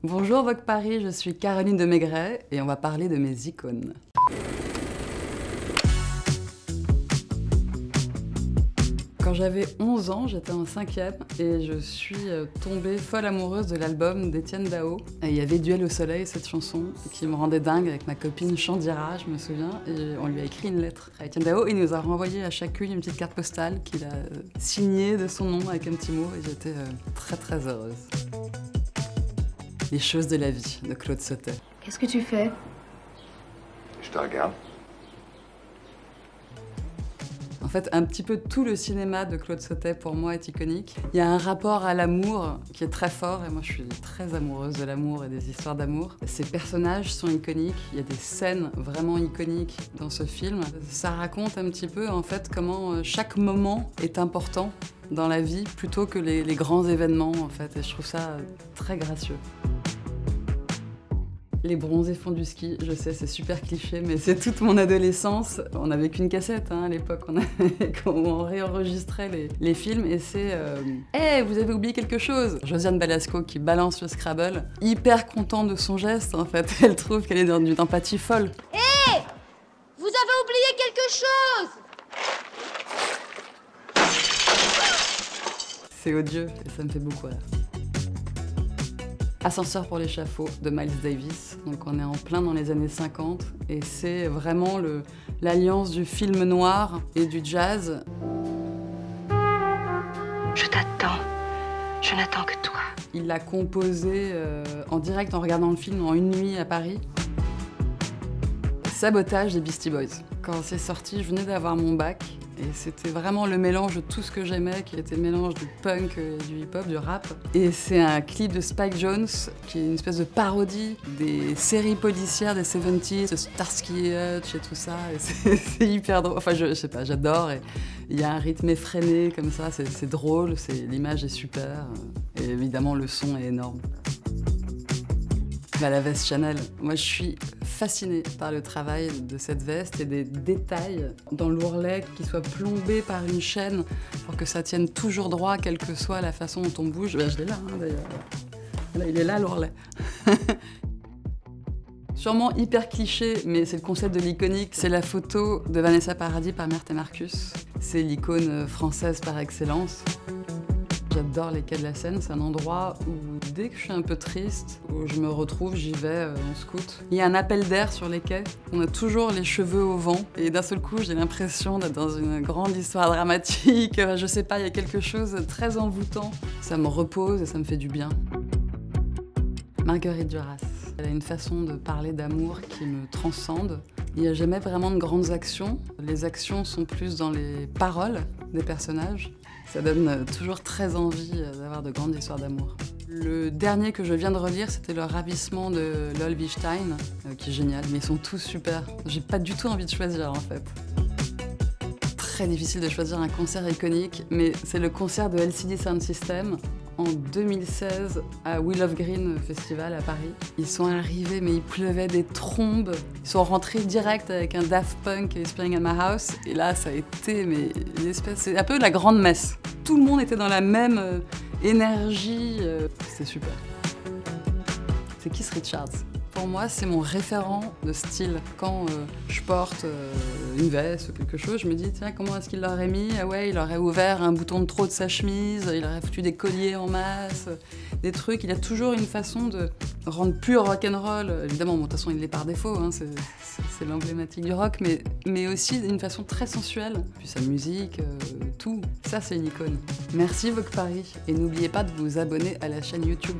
Bonjour Vogue Paris, je suis Caroline de Maigret et on va parler de mes icônes. Quand j'avais 11 ans, j'étais en 5e et je suis tombée folle amoureuse de l'album d'Étienne Dao. Et il y avait Duel au soleil, cette chanson, qui me rendait dingue avec ma copine Chandira, je me souviens, et on lui a écrit une lettre à Étienne Dao et il nous a renvoyé à chacune une petite carte postale qu'il a signée de son nom avec un petit mot et j'étais très très heureuse. Les choses de la vie de Claude Sautet. Qu'est-ce que tu fais? Je te regarde. En fait, un petit peu tout le cinéma de Claude Sautet, pour moi, est iconique. Il y a un rapport à l'amour qui est très fort, et moi je suis très amoureuse de l'amour et des histoires d'amour. Ces personnages sont iconiques, il y a des scènes vraiment iconiques dans ce film. Ça raconte un petit peu, en fait, comment chaque moment est important dans la vie, plutôt que les grands événements, en fait, et je trouve ça très gracieux. Les bronzés font du ski, je sais, c'est super cliché, mais c'est toute mon adolescence. On n'avait qu'une cassette à l'époque, quand on réenregistrait les films, et c'est hey, vous avez oublié quelque chose! Josiane Balasco qui balance le Scrabble, hyper contente de son geste en fait. Elle trouve qu'elle est dans une empathie folle. Hé! Vous avez oublié quelque chose! C'est odieux et ça me fait beaucoup rire. Ascenseur pour l'échafaud de Miles Davis, donc on est en plein dans les années 50 et c'est vraiment l'alliance du film noir et du jazz. Je t'attends, je n'attends que toi. Il l'a composé en direct en regardant le film en une nuit à Paris. Sabotage des Beastie Boys. Quand c'est sorti, je venais d'avoir mon bac. Et c'était vraiment le mélange de tout ce que j'aimais, qui était le mélange du punk, du hip-hop, du rap. Et c'est un clip de Spike Jonze, qui est une espèce de parodie des séries policières des 70s, de Starsky et Hutch et tout ça. Et c'est hyper drôle. Enfin, je sais pas, j'adore. Et il y a un rythme effréné comme ça, c'est drôle, l'image est super. Et évidemment, le son est énorme. La veste Chanel. Moi, je suis fascinée par le travail de cette veste et des détails dans l'ourlet qui soit plombé par une chaîne pour que ça tienne toujours droit, quelle que soit la façon dont on bouge. Ben, je l'ai là, d'ailleurs. Là, il est là, l'ourlet. Sûrement hyper cliché, mais c'est le concept de l'iconique. C'est la photo de Vanessa Paradis par Myrthe et Marcus. C'est l'icône française par excellence. J'adore les quais de la Seine, c'est un endroit où dès que je suis un peu triste, où je me retrouve, j'y vais en scout. Il y a un appel d'air sur les quais, on a toujours les cheveux au vent et d'un seul coup j'ai l'impression d'être dans une grande histoire dramatique, je sais pas, il y a quelque chose de très envoûtant. Ça me repose et ça me fait du bien. Marguerite Duras, elle a une façon de parler d'amour qui me transcende. Il n'y a jamais vraiment de grandes actions, les actions sont plus dans les paroles des personnages. Ça donne toujours très envie d'avoir de grandes histoires d'amour. Le dernier que je viens de relire, c'était Le ravissement de Lol Wichstein, qui est génial, mais ils sont tous super. J'ai pas du tout envie de choisir, en fait. Très difficile de choisir un concert iconique, mais c'est le concert de LCD Sound System en 2016 à We Love Green Festival à Paris. Ils sont arrivés, mais il pleuvait des trombes. Ils sont rentrés direct avec un Daft Punk et Spring at My House. Et là, ça a été une espèce... C'est un peu la grande messe. Tout le monde était dans la même énergie. C'était super. C'est Keith Richards. Pour moi, c'est mon référent de style. Quand je porte une veste ou quelque chose, je me dis, tiens, comment est-ce qu'il l'aurait mis? Ah ouais, il aurait ouvert un bouton de trop de sa chemise, il aurait foutu des colliers en masse, des trucs. Il a toujours une façon de rendre plus rock'n'roll. Évidemment, bon, de toute façon, il l'est par défaut, hein, c'est l'emblématique du rock, mais aussi d'une façon très sensuelle. Puis sa musique, tout, ça c'est une icône. Merci Vogue Paris, et n'oubliez pas de vous abonner à la chaîne YouTube.